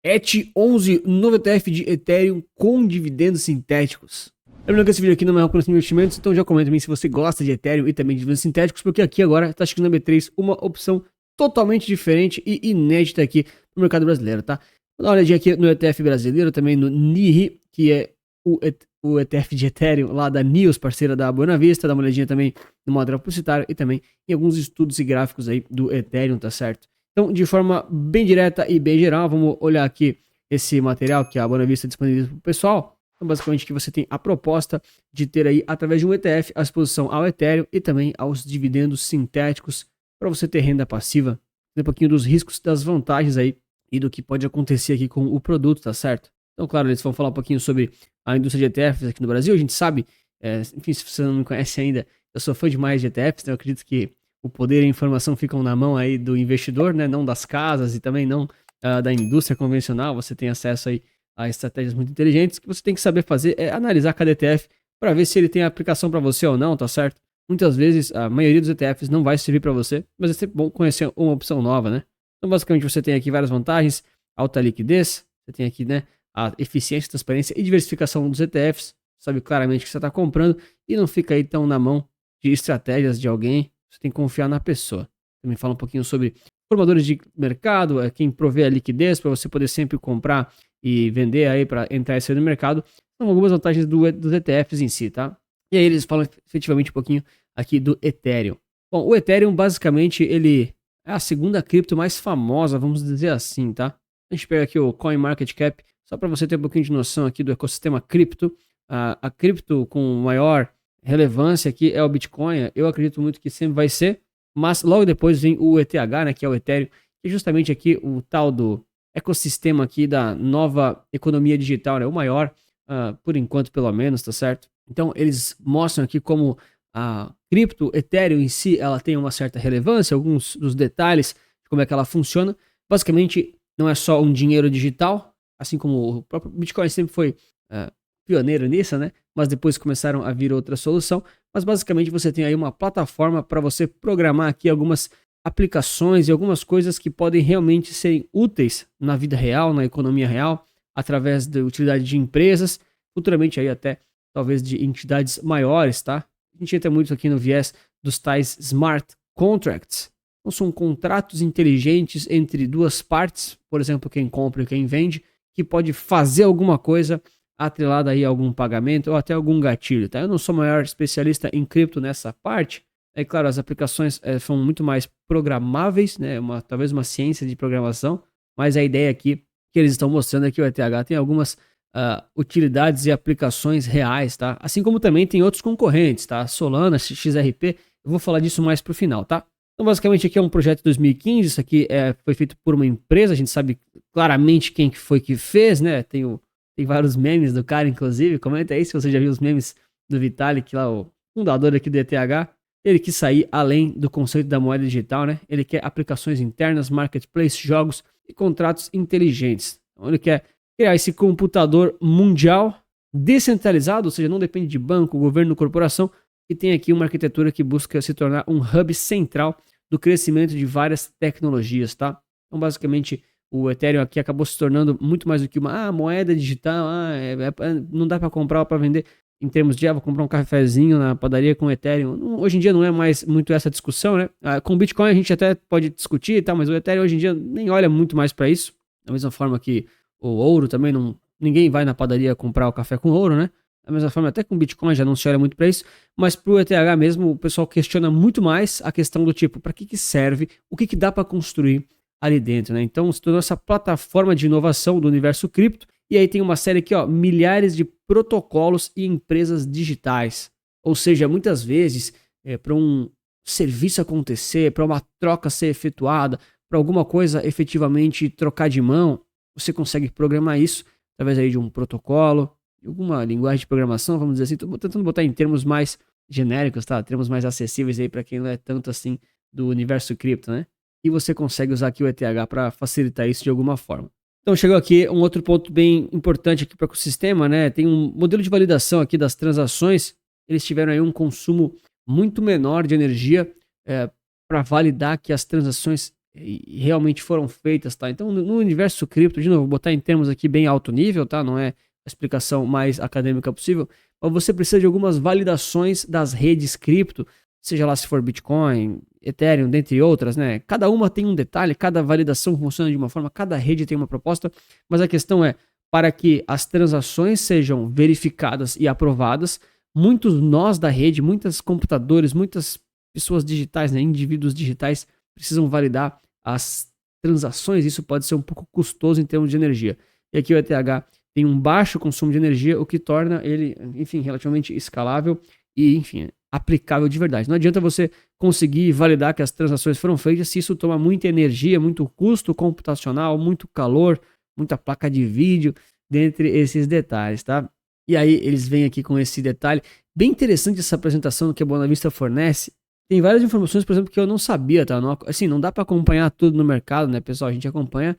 ET11, novo ETF de Ethereum com dividendos sintéticos. Lembrando que esse vídeo aqui não é um reconhecimento de investimentos, então já comenta também se você gosta de Ethereum e também de dividendos sintéticos, porque aqui agora está chegando na B3 uma opção totalmente diferente e inédita aqui no mercado brasileiro, tá? Vou dar uma olhadinha aqui no ETF brasileiro, também no NIRI, que é o ETF de Ethereum lá da NIOS, parceira da Buena Vista. Dá uma olhadinha também no material publicitário e também em alguns estudos e gráficos aí do Ethereum, tá certo? Então, de forma bem direta e bem geral, vamos olhar aqui esse material que a Buena Vista disponibiliza para o pessoal. Então, basicamente, que você tem a proposta de ter aí, através de um ETF, a exposição ao Ethereum e também aos dividendos sintéticos para você ter renda passiva. Um pouquinho dos riscos, das vantagens aí e do que pode acontecer aqui com o produto, tá certo? Então, claro, eles vão falar um pouquinho sobre a indústria de ETFs aqui no Brasil. A gente sabe, enfim, se você não me conhece ainda, eu sou fã demais de ETFs, então eu acredito que o poder e a informação ficam na mão aí do investidor, né? Não das casas e também não da indústria convencional. Você tem acesso aí a estratégias muito inteligentes. O que você tem que saber fazer é analisar cada ETF para ver se ele tem aplicação para você ou não, tá certo? Muitas vezes a maioria dos ETFs não vai servir para você, mas é sempre bom conhecer uma opção nova, né? Então, basicamente, você tem aqui várias vantagens: alta liquidez, você tem aqui, né, a eficiência, transparência e diversificação dos ETFs. Sabe claramente o que você está comprando e não fica aí tão na mão de estratégias de alguém. Você tem que confiar na pessoa. Também fala um pouquinho sobre formadores de mercado, quem provê a liquidez para você poder sempre comprar e vender aí para entrar e sair do mercado. São algumas vantagens dos ETFs em si, tá? E aí eles falam efetivamente um pouquinho aqui do Ethereum. Bom, o Ethereum basicamente ele é a segunda cripto mais famosa, vamos dizer assim, tá? A gente pega aqui o CoinMarketCap, só para você ter um pouquinho de noção aqui do ecossistema cripto. A cripto com maior relevância aqui é o Bitcoin. Eu acredito muito que sempre vai ser, mas logo depois vem o ETH, né, que é o Ethereum, que é justamente aqui o tal do ecossistema aqui da nova economia digital, né, o maior, por enquanto pelo menos, tá certo? Então eles mostram aqui como a cripto, Ethereum em si, ela tem uma certa relevância, alguns dos detalhes de como é que ela funciona. Basicamente não é só um dinheiro digital, assim como o próprio Bitcoin sempre foi pioneiro nisso, né? Mas depois começaram a vir outra solução. Mas basicamente você tem aí uma plataforma para você programar aqui algumas aplicações e algumas coisas que podem realmente serem úteis na vida real, na economia real, através da utilidade de empresas, futuramente aí até talvez de entidades maiores, tá? A gente entra muito aqui no viés dos tais smart contracts. Então são contratos inteligentes entre duas partes, por exemplo, quem compra e quem vende, que pode fazer alguma coisa atrelada aí a algum pagamento ou até algum gatilho, tá? Eu não sou o maior especialista em cripto nessa parte. É claro, as aplicações são muito mais programáveis, né? Talvez uma ciência de programação, mas a ideia aqui que eles estão mostrando é que o ETH tem algumas utilidades e aplicações reais, tá? Assim como também tem outros concorrentes, tá? Solana, XRP, eu vou falar disso mais pro final, tá? Então, basicamente, aqui é um projeto de 2015, isso aqui foi feito por uma empresa, a gente sabe claramente quem que foi que fez, né? Tem vários memes do cara, inclusive, comenta aí se você já viu os memes do Vitalik, lá, o fundador aqui do ETH. Ele quis sair além do conceito da moeda digital, né? Ele quer aplicações internas, marketplace, jogos e contratos inteligentes. Então, ele quer criar esse computador mundial descentralizado, ou seja, não depende de banco, governo, corporação, e tem aqui uma arquitetura que busca se tornar um hub central do crescimento de várias tecnologias, tá? Então, basicamente, o Ethereum aqui acabou se tornando muito mais do que uma moeda digital, não dá para comprar ou para vender, em termos de, vou comprar um cafezinho na padaria com Ethereum. Hoje em dia não é mais muito essa discussão, né? Com Bitcoin a gente até pode discutir e tal, mas o Ethereum hoje em dia nem olha muito mais para isso, da mesma forma que o ouro também, ninguém vai na padaria comprar o café com ouro, né? Da mesma forma, até com Bitcoin já não se olha muito para isso, mas pro ETH mesmo, o pessoal questiona muito mais a questão do tipo, para que serve, o que dá para construir ali dentro, né? Então se tornou essa plataforma de inovação do universo cripto, e aí tem uma série aqui, ó, milhares de protocolos e empresas digitais. Ou seja, muitas vezes, para um serviço acontecer, para uma troca ser efetuada, para alguma coisa efetivamente trocar de mão, você consegue programar isso através aí de um protocolo, alguma linguagem de programação, vamos dizer assim. Estou tentando botar em termos mais genéricos, tá? Termos mais acessíveis aí para quem não é tanto assim do universo cripto, né? E você consegue usar aqui o ETH para facilitar isso de alguma forma. Então chegou aqui um outro ponto bem importante aqui para o ecossistema, né? Tem um modelo de validação aqui das transações. Eles tiveram aí um consumo muito menor de energia para validar que as transações e realmente foram feitas, tá? Então, no universo cripto, de novo, vou botar em termos aqui bem alto nível, tá? Não é a explicação mais acadêmica possível, mas você precisa de algumas validações das redes cripto, seja lá se for Bitcoin, Ethereum, dentre outras, né? Cada uma tem um detalhe, cada validação funciona de uma forma, cada rede tem uma proposta, mas a questão é, para que as transações sejam verificadas e aprovadas, muitos nós da rede, muitos computadores, muitas pessoas digitais, né, indivíduos digitais, precisam validar as transações. Isso pode ser um pouco custoso em termos de energia. E aqui o ETH tem um baixo consumo de energia, o que torna ele, enfim, relativamente escalável e, enfim, aplicável de verdade. Não adianta você conseguir validar que as transações foram feitas se isso toma muita energia, muito custo computacional, muito calor, muita placa de vídeo, dentre esses detalhes, tá? E aí eles vêm aqui com esse detalhe. Bem interessante essa apresentação que a Bonavista fornece. Tem várias informações, por exemplo, que eu não sabia, tá? Não, assim, não dá para acompanhar tudo no mercado, né, pessoal? A gente acompanha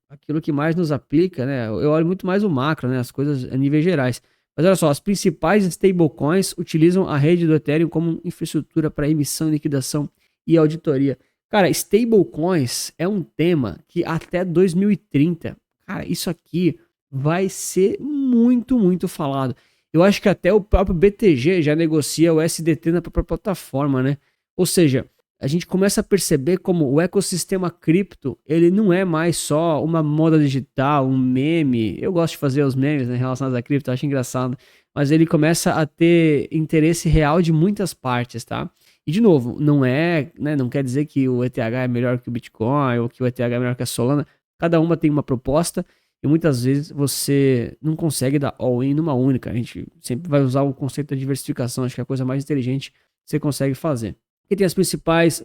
aquilo que mais nos aplica, né? Eu olho muito mais o macro, né? As coisas a níveis gerais. Mas olha só, as principais stablecoins utilizam a rede do Ethereum como infraestrutura para emissão, liquidação e auditoria. Cara, stablecoins é um tema que até 2030, cara, isso aqui vai ser muito, muito falado. Eu acho que até o próprio BTG já negocia o SDT na própria plataforma, né? Ou seja, a gente começa a perceber como o ecossistema cripto, ele não é mais só uma moda digital, um meme. Eu gosto de fazer os memes, né, relacionados a cripto, acho engraçado. Mas ele começa a ter interesse real de muitas partes, tá? E de novo, não é, né, não quer dizer que o ETH é melhor que o Bitcoin ou que o ETH é melhor que a Solana. Cada uma tem uma proposta e muitas vezes você não consegue dar all-in numa única. A gente sempre vai usar o conceito da diversificação, acho que é a coisa mais inteligente que você consegue fazer. Aqui tem as principais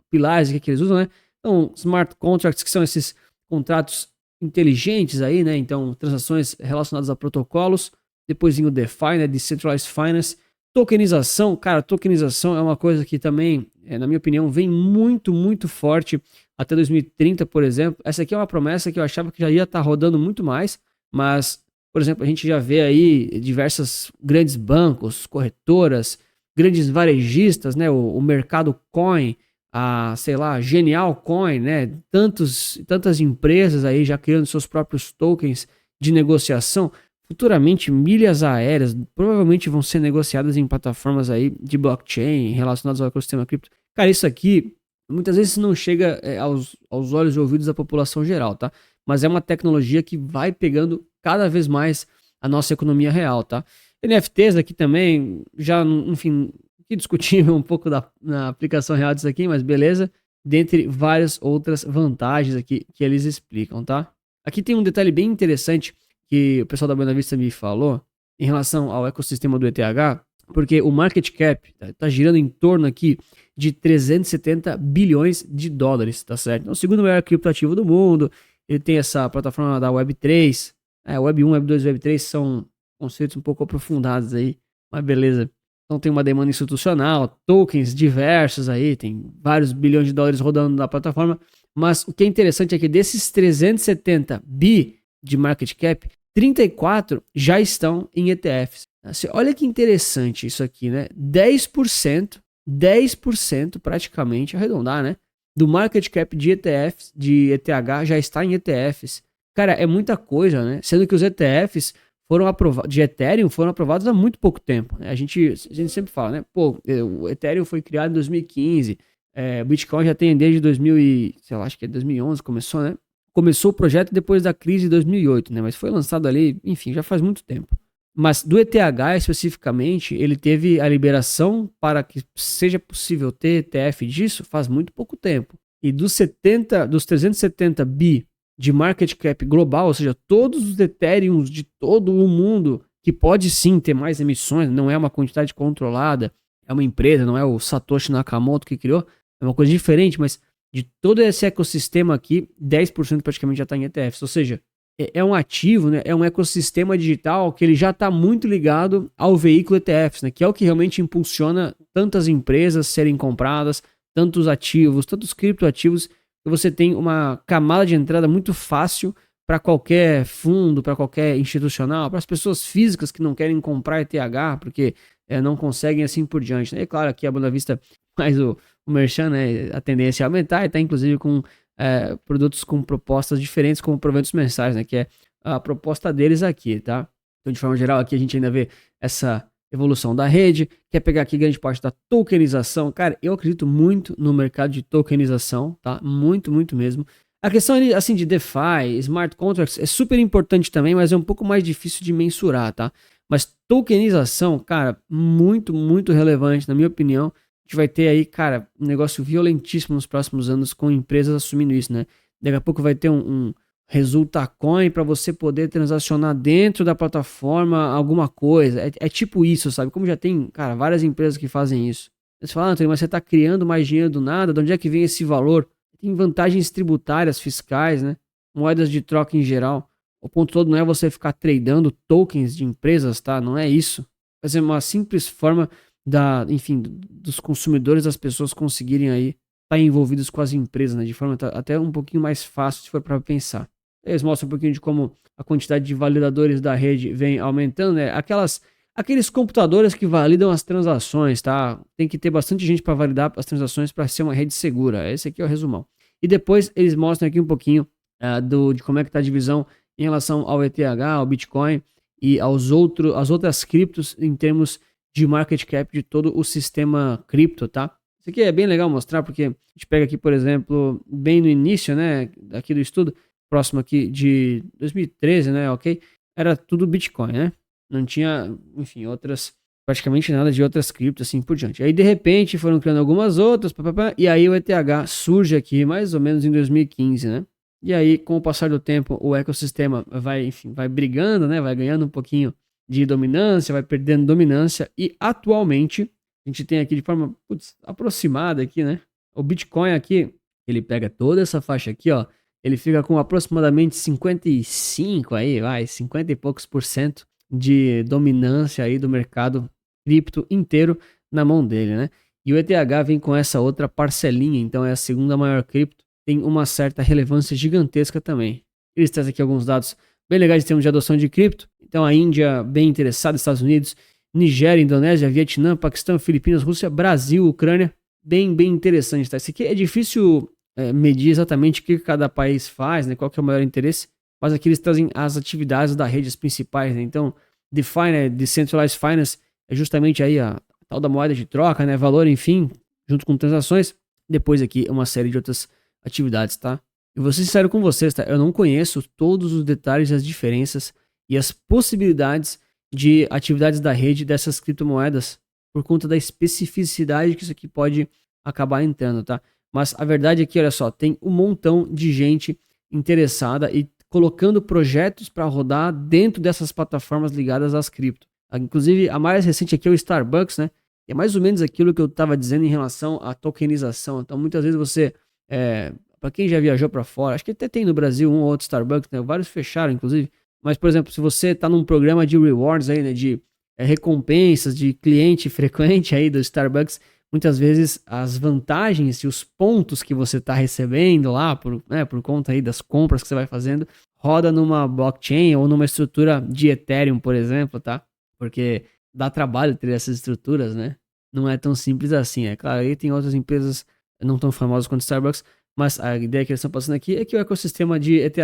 pilares que eles usam, né? Então, smart contracts, que são esses contratos inteligentes aí, né? Então, transações relacionadas a protocolos. Depois vem o DeFi, né? Decentralized Finance. Tokenização, cara, tokenização é uma coisa que também, na minha opinião, vem muito, muito forte até 2030, por exemplo. Essa aqui é uma promessa que eu achava que já ia estar rodando muito mais, mas, por exemplo, a gente já vê aí diversos grandes bancos, corretoras, grandes varejistas, né, o mercado coin, sei lá, Genial Coin, né, tantas empresas aí já criando seus próprios tokens de negociação. Futuramente, milhas aéreas provavelmente vão ser negociadas em plataformas aí de blockchain relacionadas ao ecossistema cripto. Cara, isso aqui muitas vezes não chega aos olhos e ouvidos da população geral, tá? Mas é uma tecnologia que vai pegando cada vez mais a nossa economia real, tá? NFTs aqui também, já, enfim, que discutível um pouco na aplicação real disso aqui, mas beleza. Dentre várias outras vantagens aqui que eles explicam, tá? Aqui tem um detalhe bem interessante que o pessoal da Bonavista me falou em relação ao ecossistema do ETH, porque o market cap tá girando em torno aqui de 370 bilhões de dólares, tá certo? Então, o segundo maior criptoativo do mundo, ele tem essa plataforma da Web3, Web 1, Web 2 e Web 3 são conceitos um pouco aprofundados aí, mas beleza. Então tem uma demanda institucional, tokens diversos aí, tem vários bilhões de dólares rodando na plataforma, mas o que é interessante é que desses 370 bi de market cap, 34 já estão em ETFs. Assim, olha que interessante isso aqui, né? 10% praticamente, arredondar, né? Do market cap de ETFs, de ETH, já está em ETFs. Cara, é muita coisa, né? Sendo que os ETFs foram aprovados, de Ethereum foram aprovados há muito pouco tempo, né? A gente sempre fala, né? Pô, o Ethereum foi criado em 2015, o Bitcoin já tem desde 2000 e, sei lá, acho que é 2011 começou, né? Começou o projeto depois da crise de 2008, né? Mas foi lançado ali, enfim, já faz muito tempo. Mas do ETH especificamente, ele teve a liberação para que seja possível ter ETF disso faz muito pouco tempo. E dos 370 bi de market cap global, ou seja, todos os Ethereums de todo o mundo, que pode sim ter mais emissões, não é uma quantidade controlada, é uma empresa, não é o Satoshi Nakamoto que criou, é uma coisa diferente, mas de todo esse ecossistema aqui, 10% praticamente já está em ETFs, ou seja, é um ativo, né? É um ecossistema digital que ele já está muito ligado ao veículo ETFs, né? Que é o que realmente impulsiona tantas empresas serem compradas, tantos ativos, tantos criptoativos, que você tem uma camada de entrada muito fácil para qualquer fundo, para qualquer institucional, para as pessoas físicas que não querem comprar ETH, porque não conseguem assim por diante, né? É claro, aqui a Bonavista mais o o merchan, né, a tendência é aumentar e tá inclusive com produtos com propostas diferentes, como proventos mensais, né, que é a proposta deles aqui, tá? Então, de forma geral, aqui a gente ainda vê essa evolução da rede, quer pegar aqui grande parte da tokenização. Cara, eu acredito muito no mercado de tokenização, tá? Muito, muito mesmo. A questão assim de DeFi, smart contracts é super importante também, mas é um pouco mais difícil de mensurar, tá? Mas tokenização, cara, muito, muito relevante, na minha opinião. A gente vai ter aí, cara, um negócio violentíssimo nos próximos anos com empresas assumindo isso, né? Daqui a pouco vai ter um Resulta Coin para você poder transacionar dentro da plataforma alguma coisa. É tipo isso, sabe? Como já tem, cara, várias empresas que fazem isso. Você fala, Antônio, mas você está criando mais dinheiro do nada? De onde é que vem esse valor? Tem vantagens tributárias, fiscais, né? Moedas de troca em geral. O ponto todo não é você ficar tradando tokens de empresas, tá? Não é isso. Vai ser uma simples forma enfim, dos consumidores, das pessoas conseguirem aí estar envolvidos com as empresas, né? De forma até um pouquinho mais fácil, se for para pensar. Eles mostram um pouquinho de como a quantidade de validadores da rede vem aumentando, né? Aqueles computadores que validam as transações, tá? Tem que ter bastante gente para validar as transações para ser uma rede segura. Esse aqui é o resumão. E depois eles mostram aqui um pouquinho de como é que está a divisão em relação ao ETH, ao Bitcoin e às outras criptos em termos de market cap de todo o sistema cripto, tá? Isso aqui é bem legal mostrar porque a gente pega aqui, por exemplo, bem no início, né, aqui do estudo, próximo aqui de 2013, né, ok? Era tudo Bitcoin, né? Não tinha, enfim, praticamente nada de outras criptos assim por diante. Aí, de repente, foram criando algumas outras, e aí o ETH surge aqui mais ou menos em 2015, né? E aí, com o passar do tempo, o ecossistema vai brigando, né? Vai ganhando um pouquinho de dominância, vai perdendo dominância, e atualmente, a gente tem aqui de forma aproximada aqui, né? O Bitcoin aqui, ele pega toda essa faixa aqui, ó, ele fica com aproximadamente 55 aí, 50 e poucos % de dominância aí do mercado cripto inteiro na mão dele, né? E o ETH vem com essa outra parcelinha, então é a segunda maior cripto, tem uma certa relevância gigantesca também. Eles trazem aqui alguns dados bem legais em termos de adoção de cripto. Então a Índia bem interessada, Estados Unidos, Nigéria, Indonésia, Vietnã, Paquistão, Filipinas, Rússia, Brasil, Ucrânia, bem interessante, tá? Isso aqui é difícil medir exatamente o que cada país faz, né? Qual que é o maior interesse, mas aqui eles trazem as atividades da rede, as principais, né? Então, DeFi, né? Decentralized Finance, é justamente aí a tal da moeda de troca, né? Valor, enfim, junto com transações. Depois aqui uma série de outras atividades, tá? Eu vou ser sincero com vocês, tá? Eu não conheço todos os detalhes, as diferenças e as possibilidades de atividades da rede dessas criptomoedas por conta da especificidade que isso aqui pode acabar entrando, tá? Mas a verdade é que, olha só, tem um montão de gente interessada e colocando projetos para rodar dentro dessas plataformas ligadas às cripto. Inclusive, a mais recente aqui é o Starbucks, né? É mais ou menos aquilo que eu estava dizendo em relação à tokenização. Então, muitas vezes você, para quem já viajou para fora, acho que até tem no Brasil um ou outro Starbucks, né? Vários fecharam, inclusive. Mas, por exemplo, se você está num programa de rewards aí, né? De recompensas de cliente frequente aí do Starbucks, muitas vezes as vantagens e os pontos que você está recebendo lá por conta aí das compras que você vai fazendo, roda numa blockchain ou numa estrutura de Ethereum, por exemplo, tá? Porque dá trabalho ter essas estruturas, né? Não é tão simples assim. É claro, aí tem outras empresas não tão famosas quanto Starbucks, mas a ideia que eles estão passando aqui é que o ecossistema de ETH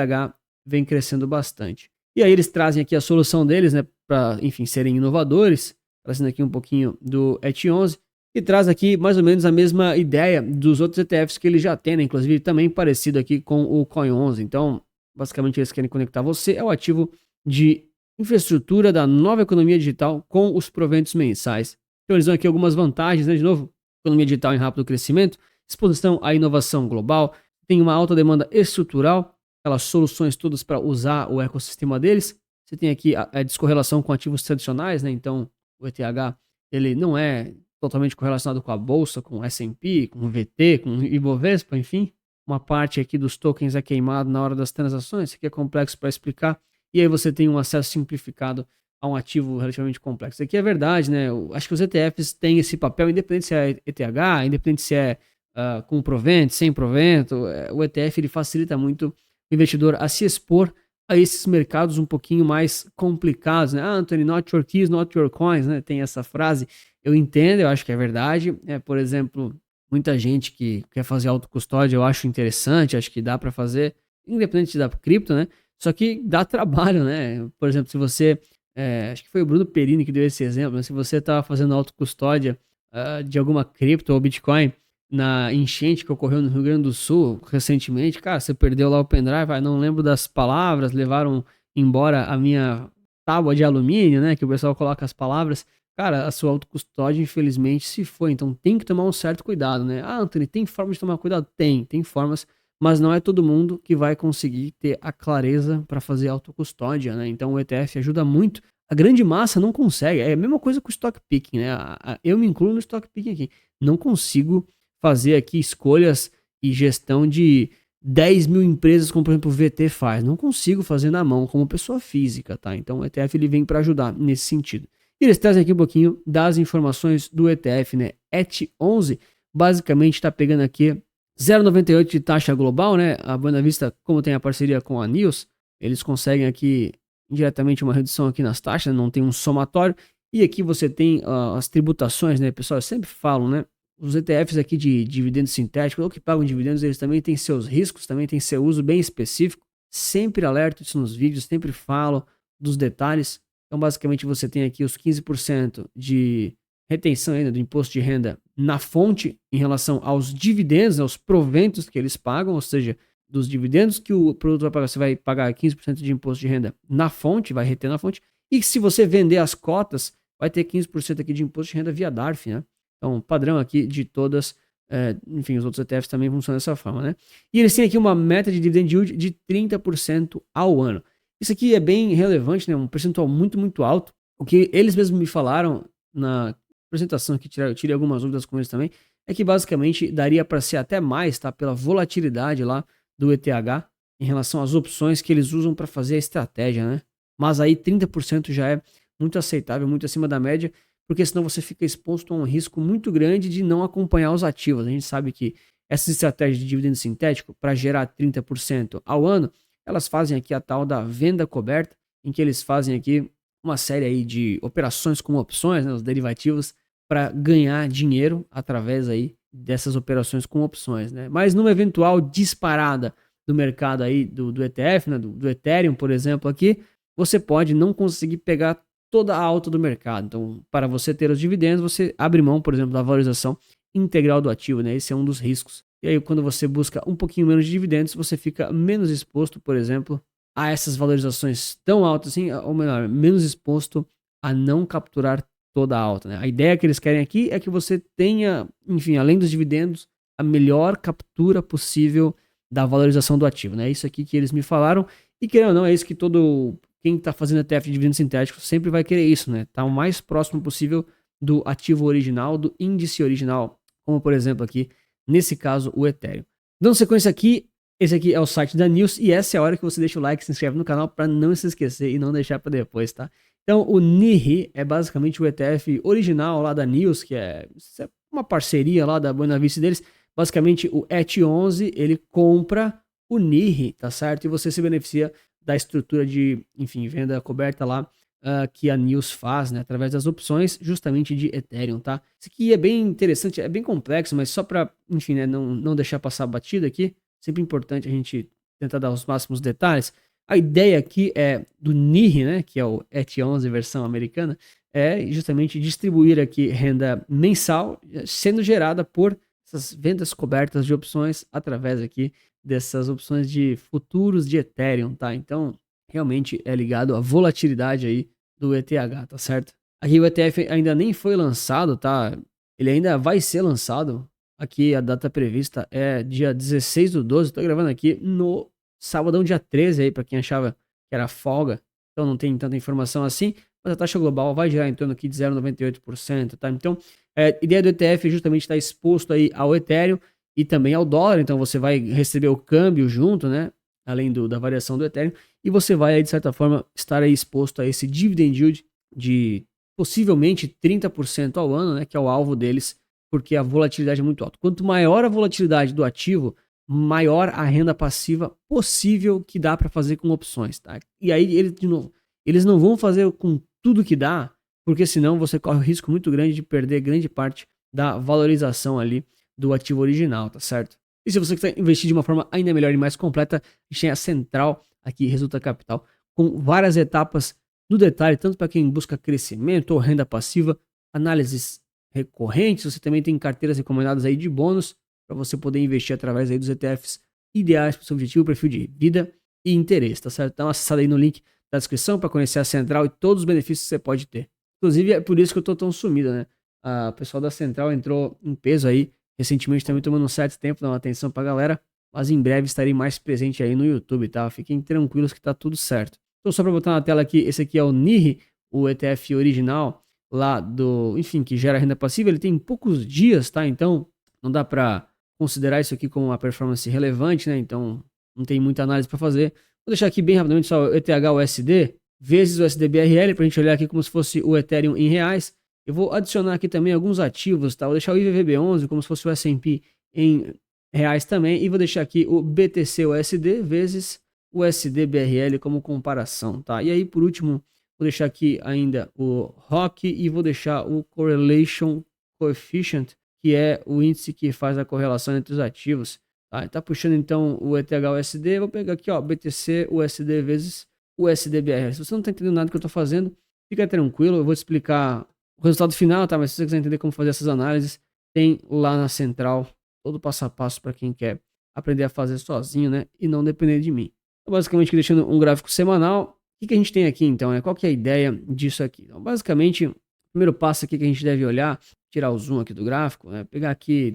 vem crescendo bastante. E aí eles trazem aqui a solução deles, né? Para, enfim, serem inovadores, trazendo aqui um pouquinho do ETH11, e traz aqui mais ou menos a mesma ideia dos outros ETFs que ele já tem, né? Inclusive também parecido aqui com o Coin11. Então, basicamente eles querem conectar você ao ativo de infraestrutura da nova economia digital com os proventos mensais. Então eles dão aqui algumas vantagens, né? De novo, economia digital em rápido crescimento, exposição à inovação global, tem uma alta demanda estrutural, aquelas soluções todas para usar o ecossistema deles. Você tem aqui a descorrelação com ativos tradicionais, né? Então o ETH ele não é totalmente correlacionado com a bolsa, com o S&P, com o VT, com o Ibovespa, enfim. Uma parte aqui dos tokens é queimado na hora das transações, isso aqui é complexo para explicar. E aí você tem um acesso simplificado a um ativo relativamente complexo. Isso aqui é verdade, né? Eu acho que os ETFs têm esse papel, independente se é ETH, independente se é com provento, sem provento. O ETF ele facilita muito o investidor a se expor a esses mercados um pouquinho mais complicados, né? Anthony, not your keys, not your coins, né? Tem essa frase. Eu entendo, eu acho que é verdade. Por exemplo, muita gente que quer fazer autocustódia, eu acho interessante, acho que dá para fazer, independente da cripto, né? Só que dá trabalho, né? Por exemplo, se você, acho que foi o Bruno Perini que deu esse exemplo, né? Se você tá fazendo autocustódia de alguma cripto ou Bitcoin na enchente que ocorreu no Rio Grande do Sul recentemente, cara, você perdeu lá o pendrive, não lembro das palavras, levaram embora a minha tábua de alumínio, né? Que o pessoal coloca as palavras. Cara, a sua autocustódia, infelizmente, se foi. Então tem que tomar um certo cuidado, né? Ah, Anthony, tem forma de tomar cuidado? Tem formas, mas não é todo mundo que vai conseguir ter a clareza para fazer autocustódia, né? Então o ETF ajuda muito. A grande massa não consegue. É a mesma coisa com o stock picking, né? Eu me incluo no stock picking aqui. Não consigo fazer aqui escolhas e gestão de 10 mil empresas, como por exemplo o VT faz. Não consigo fazer na mão como pessoa física, tá? Então o ETF ele vem para ajudar nesse sentido. E eles trazem aqui um pouquinho das informações do ETF, né? ET11 basicamente está pegando aqui 0,98 de taxa global, né? A Buena Vista, como tem a parceria com a News, eles conseguem aqui indiretamente uma redução aqui nas taxas, não tem um somatório. E aqui você tem as tributações, né, pessoal? Eu sempre falo, né? Os ETFs aqui de dividendos sintéticos, ou que pagam dividendos, eles também têm seus riscos, também têm seu uso bem específico. Sempre alerto isso nos vídeos, sempre falo dos detalhes. Então, basicamente, você tem aqui os 15% de retenção ainda do imposto de renda na fonte em relação aos dividendos, aos proventos que eles pagam, ou seja, dos dividendos que o produto vai pagar, você vai pagar 15% de imposto de renda na fonte, vai reter na fonte, e se você vender as cotas, vai ter 15% aqui de imposto de renda via DARF, né? Então, padrão aqui de todas, enfim, os outros ETFs também funcionam dessa forma, né? E eles têm aqui uma meta de dividend yield de 30% ao ano. Isso aqui é bem relevante, né? Um percentual muito, muito alto. O que eles mesmos me falaram na apresentação, que eu tirei algumas dúvidas com eles também, é que basicamente daria para ser até mais, tá? Pela volatilidade lá do ETH em relação às opções que eles usam para fazer a estratégia, né? Mas aí 30% já é muito aceitável, muito acima da média, porque senão você fica exposto a um risco muito grande de não acompanhar os ativos. A gente sabe que essas estratégias de dividendo sintético, para gerar 30% ao ano, elas fazem aqui a tal da venda coberta, em que eles fazem aqui uma série aí de operações com opções, né, os derivativos, para ganhar dinheiro através aí dessas operações com opções, né? Mas numa eventual disparada do mercado aí do ETF, né, do Ethereum, por exemplo, aqui, você pode não conseguir pegar toda a alta do mercado. Então, para você ter os dividendos, você abre mão, por exemplo, da valorização integral do ativo, né? Esse é um dos riscos. E aí, quando você busca um pouquinho menos de dividendos, você fica menos exposto, por exemplo, a essas valorizações tão altas assim, ou melhor, menos exposto a não capturar toda a alta, né? A ideia que eles querem aqui é que você tenha, enfim, além dos dividendos, a melhor captura possível da valorização do ativo, né? É isso aqui que eles me falaram. E querendo ou não, é isso que quem está fazendo ETF de dividendos sintéticos sempre vai querer isso, né? Tá o mais próximo possível do ativo original, do índice original, como por exemplo aqui, nesse caso, o Ethereum. Dando sequência aqui, esse aqui é o site da News e essa é a hora que você deixa o like, se inscreve no canal para não se esquecer e não deixar para depois, tá? Então, o NIRI é basicamente o ETF original lá da News, que é uma parceria lá da Buena Vista deles. Basicamente, o ET11, ele compra o NIRI, tá certo? E você se beneficia da estrutura de, enfim, venda coberta lá que a News faz, né, através das opções justamente de Ethereum, tá? Isso aqui é bem interessante, é bem complexo, mas só para, enfim, né, não deixar passar batido aqui, sempre importante a gente tentar dar os máximos detalhes. A ideia aqui é do NIRI, né, que é o ET11 versão americana, é justamente distribuir aqui renda mensal sendo gerada por essas vendas cobertas de opções através aqui dessas opções de futuros de Ethereum, tá? Então, realmente é ligado à volatilidade aí do ETH, tá certo? Aqui o ETF ainda nem foi lançado, tá? Ele ainda vai ser lançado. Aqui a data prevista é dia 16/12, tô gravando aqui no sábado, dia 13 aí, para quem achava que era folga, então não tem tanta informação assim, mas a taxa global vai girar em torno aqui de 0,98%, tá? Então, a ideia do ETF é justamente estar exposto aí ao Ethereum e também ao dólar, então você vai receber o câmbio junto, né? Além da variação do Ethereum, e você vai, aí, de certa forma, estar aí exposto a esse dividend yield de possivelmente 30% ao ano, né? Que é o alvo deles, porque a volatilidade é muito alta. Quanto maior a volatilidade do ativo, maior a renda passiva possível que dá para fazer com opções, tá? E aí, de novo, eles não vão fazer com tudo que dá, porque senão você corre o risco muito grande de perder grande parte da valorização ali do ativo original, tá certo? E se você quiser investir de uma forma ainda melhor e mais completa, a gente tem a Central aqui, Resulta Capital, com várias etapas no detalhe, tanto para quem busca crescimento ou renda passiva, análises recorrentes, você também tem carteiras recomendadas aí de bônus para você poder investir através aí dos ETFs ideais para o seu objetivo, perfil de vida e interesse, tá certo? Então acessa aí no link da descrição para conhecer a Central e todos os benefícios que você pode ter. Inclusive é por isso que eu tô tão sumido, né? O pessoal da Central entrou em peso aí, recentemente também tomando um certo tempo, dando atenção pra galera, mas em breve estarei mais presente aí no YouTube, tá? Fiquem tranquilos que tá tudo certo. Então só para botar na tela aqui, esse aqui é o NIRI, o ETF original lá do, enfim, que gera renda passiva, ele tem poucos dias, tá? Então não dá para considerar isso aqui como uma performance relevante, né? Então não tem muita análise para fazer. Vou deixar aqui bem rapidamente só o ETH-USD vezes o USD-BRL para a gente olhar aqui como se fosse o Ethereum em reais. Eu vou adicionar aqui também alguns ativos, tá? Vou deixar o IVVB11 como se fosse o S&P em reais também e vou deixar aqui o BTC-USD vezes o USD-BRL como comparação, tá? E aí, por último, vou deixar aqui ainda o ROC e vou deixar o Correlation Coefficient, que é o índice que faz a correlação entre os ativos. Tá puxando então o ETH-USD, vou pegar aqui, ó, BTC-USD vezes o USD-BRL. Se você não está entendendo nada do que eu estou fazendo, fica tranquilo, eu vou te explicar o resultado final, tá? Mas se você quiser entender como fazer essas análises, tem lá na Central todo o passo a passo para quem quer aprender a fazer sozinho, né? E não depender de mim. Então, basicamente, aqui deixando um gráfico semanal. O que a gente tem aqui então, né? Qual que é a ideia disso aqui? Então, basicamente, o primeiro passo aqui que a gente deve olhar, tirar o zoom aqui do gráfico, né? Pegar aqui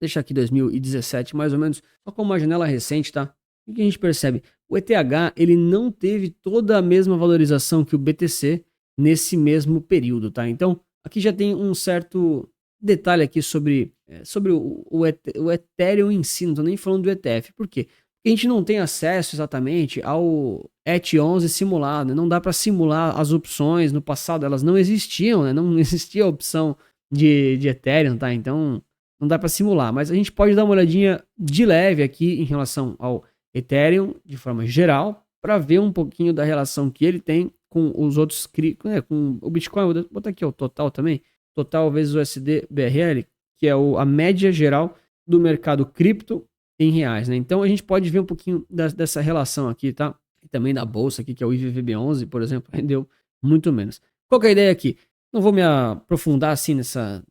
deixar aqui 2017 mais ou menos, só com uma janela recente, tá? O que a gente percebe? O ETH, ele não teve toda a mesma valorização que o BTC nesse mesmo período, tá? Então, aqui já tem um certo detalhe aqui sobre o Ethereum em si, não tô nem falando do ETF. Por quê? Porque a gente não tem acesso exatamente ao ETH11 simulado, né? Não dá para simular as opções no passado, elas não existiam, né? Não existia a opção de Ethereum, tá? Então, não dá para simular, mas a gente pode dar uma olhadinha de leve aqui em relação ao Ethereum de forma geral, para ver um pouquinho da relação que ele tem com os outros, né, com o Bitcoin. Vou botar aqui o total também, total vezes o USD-BRL, que é a média geral do mercado cripto em reais, né? Então a gente pode ver um pouquinho dessa relação aqui, tá? E também da bolsa aqui, que é o IVVB11, por exemplo, rendeu muito menos. Qual que é a ideia aqui? Não vou me aprofundar assim nessa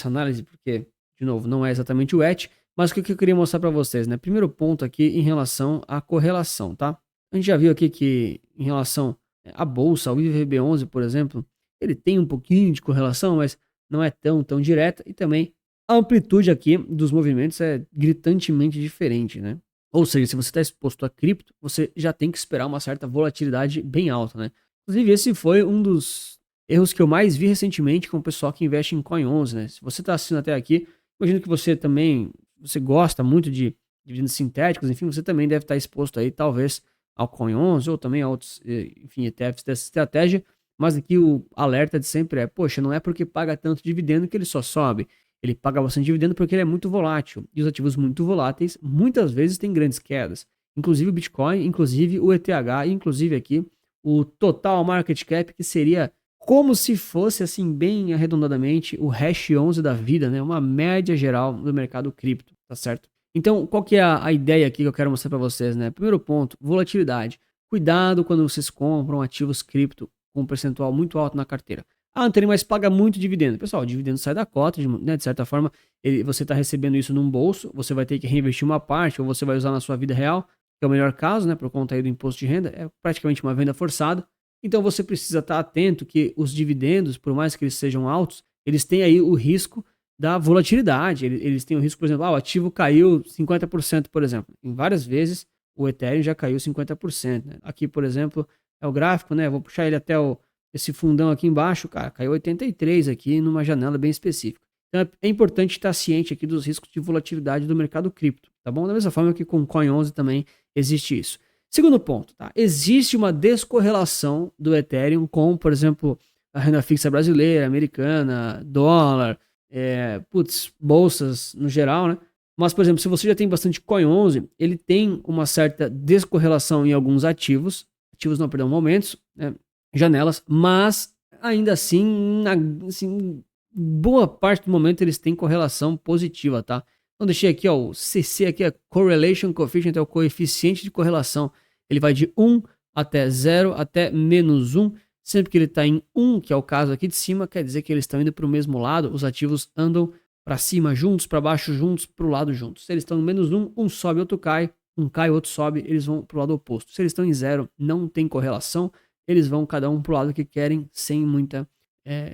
análise, porque, de novo, não é exatamente o ETH, mas o que eu queria mostrar para vocês, né? Primeiro ponto aqui em relação à correlação, tá? A gente já viu aqui que em relação à bolsa, o IVVB11, por exemplo, ele tem um pouquinho de correlação, mas não é tão direta, e também a amplitude aqui dos movimentos é gritantemente diferente, né? Ou seja, se você está exposto a cripto, você já tem que esperar uma certa volatilidade bem alta, né? Inclusive, esse foi um dos erros que eu mais vi recentemente com o pessoal que investe em Coin11, né? Se você está assistindo até aqui, imagino que você também, você gosta muito de dividendos sintéticos, enfim, você também deve estar exposto aí, talvez, ao Coin11 ou também a outros, enfim, ETFs dessa estratégia, mas aqui o alerta de sempre é, poxa, não é porque paga tanto dividendo que ele só sobe, ele paga bastante dividendo porque ele é muito volátil, e os ativos muito voláteis muitas vezes têm grandes quedas, inclusive o Bitcoin, inclusive o ETH, inclusive aqui o Total Market Cap, que seria como se fosse, assim, bem arredondadamente, o hash 11 da vida, né? Uma média geral do mercado cripto, tá certo? Então, qual que é a ideia aqui que eu quero mostrar para vocês, né? Primeiro ponto, volatilidade. Cuidado quando vocês compram ativos cripto com um percentual muito alto na carteira. Ah, Antônio, mas paga muito dividendo. Pessoal, o dividendo sai da cota, né? De certa forma, você está recebendo isso num bolso, você vai ter que reinvestir uma parte, ou você vai usar na sua vida real, que é o melhor caso, né? Por conta aí do imposto de renda, é praticamente uma venda forçada. Então você precisa estar atento que os dividendos, por mais que eles sejam altos, eles têm aí o risco da volatilidade. Eles têm o risco, por exemplo, o ativo caiu 50%, por exemplo. Em várias vezes o Ethereum já caiu 50%. Né? Aqui, por exemplo, é o gráfico, né? Vou puxar ele até esse fundão aqui embaixo, cara, caiu 83 aqui numa janela bem específica. Então é importante estar ciente aqui dos riscos de volatilidade do mercado cripto, tá bom? Da mesma forma que com Coin11 também existe isso. Segundo ponto, tá? Existe uma descorrelação do Ethereum com, por exemplo, a renda fixa brasileira, americana, dólar, bolsas no geral, né? Mas, por exemplo, se você já tem bastante Coin11, ele tem uma certa descorrelação em alguns momentos, né? Janelas, mas ainda assim, boa parte do momento eles têm correlação positiva, tá? Então deixei aqui, ó, o CC aqui é Correlation Coefficient, é o coeficiente de correlação. Ele vai de 1 até 0 até -1. Sempre que ele está em 1, que é o caso aqui de cima, quer dizer que eles estão indo para o mesmo lado. Os ativos andam para cima juntos, para baixo juntos, para o lado juntos. Se eles estão no -1, um sobe, outro cai. Um cai, outro sobe, eles vão para o lado oposto. Se eles estão em 0, não tem correlação. Eles vão cada um para o lado que querem, sem muita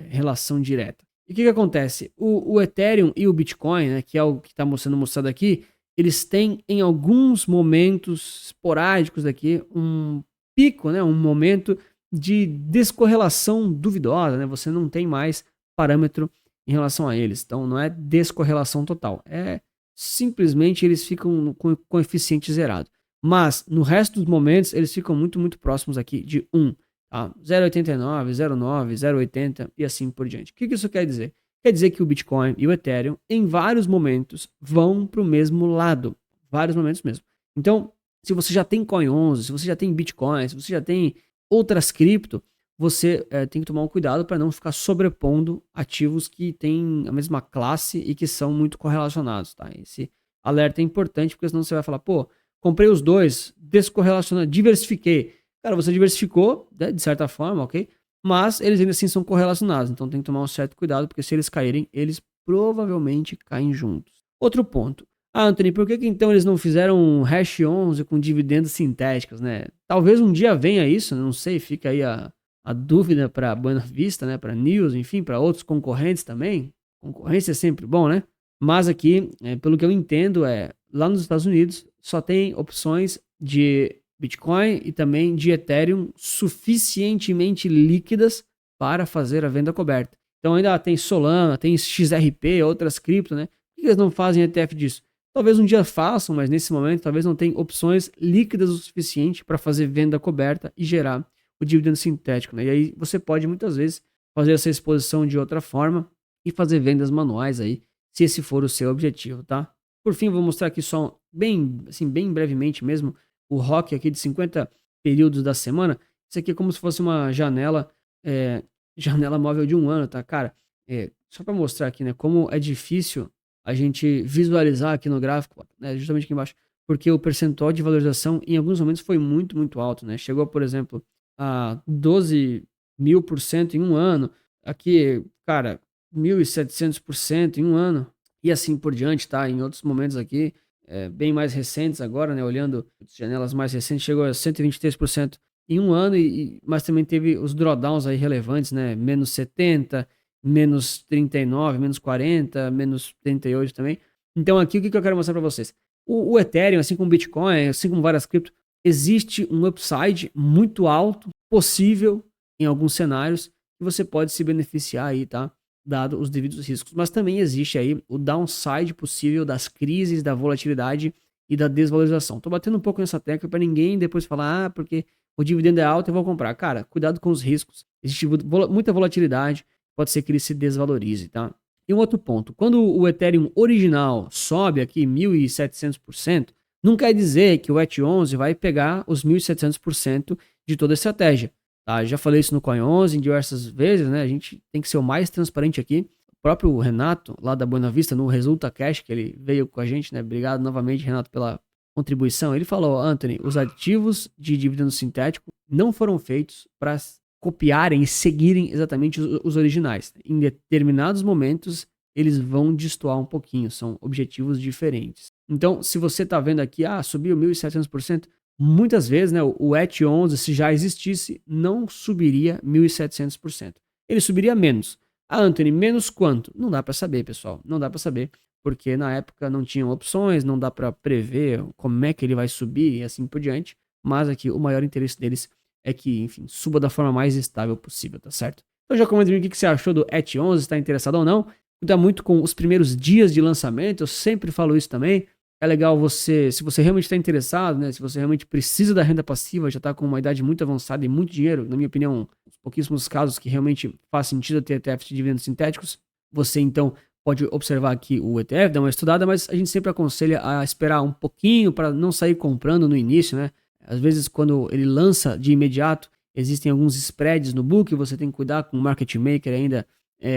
relação direta. E o que acontece? O Ethereum e o Bitcoin, né, que é o que está sendo mostrado aqui, eles têm em alguns momentos esporádicos aqui um pico, né, um momento de descorrelação duvidosa, né? Você não tem mais parâmetro em relação a eles. Então não é descorrelação total, é simplesmente eles ficam com o coeficiente zerado. Mas no resto dos momentos eles ficam muito, muito próximos aqui de 1. Tá? 0,89, 0,9, 0,80 e assim por diante. O que isso quer dizer? Quer dizer que o Bitcoin e o Ethereum, em vários momentos, vão para o mesmo lado. Vários momentos mesmo. Então, se você já tem Coin 11, se você já tem Bitcoin, se você já tem outras cripto, você tem que tomar um cuidado para não ficar sobrepondo ativos que têm a mesma classe e que são muito correlacionados. Tá? Esse alerta é importante, porque senão você vai falar, pô, comprei os dois, descorrelacionando, diversifiquei. Cara, você diversificou, né, de certa forma, ok? Mas eles ainda assim são correlacionados, então tem que tomar um certo cuidado, porque se eles caírem, eles provavelmente caem juntos. Outro ponto. Ah, Anthony, por que então eles não fizeram um Hash 11 com dividendos sintéticos, né? Talvez um dia venha isso, não sei, fica aí a dúvida para Buena Vista, né, para News, enfim, para outros concorrentes também. Concorrência é sempre bom, né? Mas aqui, pelo que eu entendo, lá nos Estados Unidos só tem opções de Bitcoin e também de Ethereum suficientemente líquidas para fazer a venda coberta. Então ainda tem Solana, tem XRP, outras cripto, né? Por que eles não fazem ETF disso? Talvez um dia façam, mas nesse momento talvez não tenham opções líquidas o suficiente para fazer venda coberta e gerar o dividendo sintético, né? E aí você pode muitas vezes fazer essa exposição de outra forma e fazer vendas manuais aí, se esse for o seu objetivo, tá? Por fim, vou mostrar aqui só bem brevemente mesmo o ROC aqui de 50 períodos da semana. Isso aqui é como se fosse uma janela móvel de um ano, tá, cara? Só para mostrar aqui, né, como é difícil a gente visualizar aqui no gráfico, né, justamente aqui embaixo, porque o percentual de valorização em alguns momentos foi muito, muito alto, né? Chegou, por exemplo, a 12.000% em um ano. Aqui, cara, 1.700% em um ano. E assim por diante, tá? Em outros momentos aqui, bem mais recentes agora, né? Olhando janelas mais recentes, chegou a 123% em um ano, mas também teve os drawdowns aí relevantes, né? Menos 70, menos 39, menos 40, menos 38 também. Então aqui o que eu quero mostrar para vocês? O Ethereum, assim como o Bitcoin, assim como várias criptos, existe um upside muito alto, possível em alguns cenários, que você pode se beneficiar aí, tá? Dado os devidos riscos. Mas também existe aí o downside possível das crises, da volatilidade e da desvalorização. Tô batendo um pouco nessa tecla para ninguém depois falar, porque o dividendo é alto, eu vou comprar. Cara, cuidado com os riscos. Existe muita volatilidade, pode ser que ele se desvalorize, tá? E um outro ponto, quando o Ethereum original sobe aqui 1.700%, não quer dizer que o ET11 vai pegar os 1.700% de toda a estratégia. Tá? Já falei isso no Coin 11 diversas vezes, né? A gente tem que ser o mais transparente aqui. O próprio Renato, lá da Buena Vista, no Resulta Cash, que ele veio com a gente, né? Obrigado novamente, Renato, pela contribuição. Ele falou, Anthony, os ativos de dividendo sintético não foram feitos para copiarem e seguirem exatamente os originais. Em determinados momentos, eles vão destoar um pouquinho, são objetivos diferentes. Então, se você está vendo aqui, subiu 1.700%, muitas vezes, né, o ET11, se já existisse, não subiria 1.700%. Ele subiria menos. Anthony, menos quanto? Não dá para saber, pessoal. Não dá para saber, porque na época não tinham opções, não dá para prever como é que ele vai subir e assim por diante. Mas aqui o maior interesse deles é que, enfim, suba da forma mais estável possível, tá certo? Então já comenta o que você achou do ET11, está interessado ou não? Cuida muito com os primeiros dias de lançamento, eu sempre falo isso também. É legal você, se você realmente está interessado, né? Se você realmente precisa da renda passiva, já está com uma idade muito avançada e muito dinheiro, na minha opinião, os pouquíssimos casos que realmente faz sentido ter ETFs de dividendos sintéticos, você então pode observar aqui o ETF, dar uma estudada, mas a gente sempre aconselha a esperar um pouquinho para não sair comprando no início, né? Às vezes, quando ele lança de imediato, existem alguns spreads no book, você tem que cuidar com o market maker ainda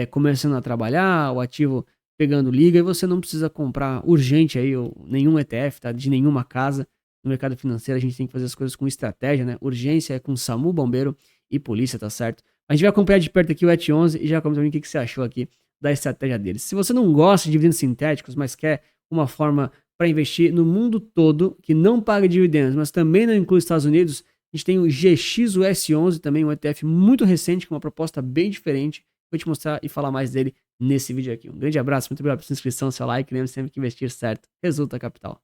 começando a trabalhar, o ativo pegando liga, e você não precisa comprar urgente aí nenhum ETF, tá? De nenhuma casa. No mercado financeiro a gente tem que fazer as coisas com estratégia, né? Urgência é com SAMU, bombeiro e polícia, tá certo? A gente vai acompanhar de perto aqui o ET11 e já comenta pra mim o que você achou aqui da estratégia deles. Se você não gosta de dividendos sintéticos, mas quer uma forma para investir no mundo todo que não paga dividendos, mas também não inclui os Estados Unidos, a gente tem o GXUS11, também um ETF muito recente, com uma proposta bem diferente. Vou te mostrar e falar mais dele nesse vídeo aqui. Um grande abraço, muito obrigado pela sua inscrição, seu like, lembre sempre que investir certo resulta capital.